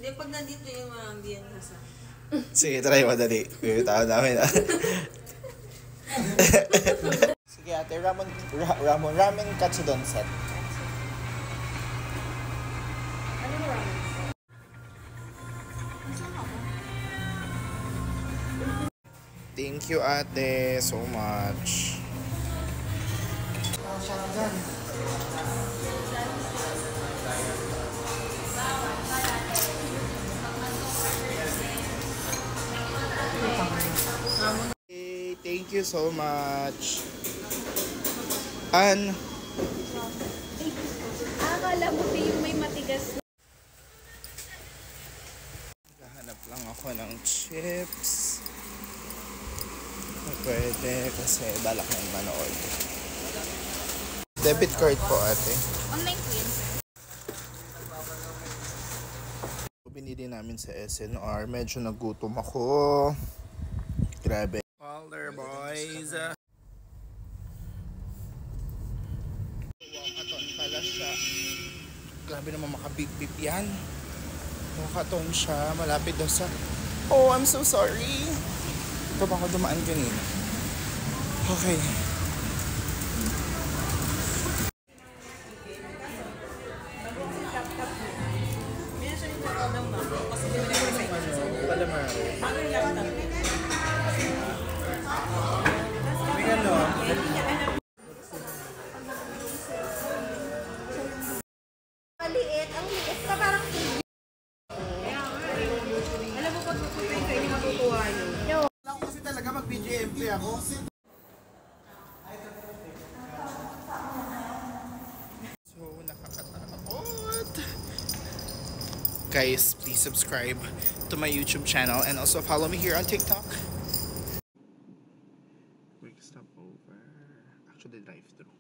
Hindi, pag nandito yung mga ambiyan nasa. Sige, try mo dali. Tao namin Sige ate, ramen katsudon set. Ano mo ramen? Thank you ate so much. Hey, thank you so much. Akala mo yung may matigas. Hanap lang ako ng chips. Pwede kasi balak na manood. Debit card po ate. Online po yan, sir. Binili namin sa SNR. Medyo nagutom ako. Grabe. Alder boys. Wakaton pala siya. Grabe naman makabig-big yan. Wakaton siya. Malapit daw sa... Oh, I'm so sorry. Ito ba ako dumaan kanina? Okay. Maliit. Ang liit pa parang Alam mo, pag magpupuin ka, hindi matutuwa yun. Alam ko kasi talaga mag-BGMP ako. So, nakakatakot. Guys, please subscribe to my YouTube channel and also follow me here on TikTok. Quick stop over. Actually, drive-thru.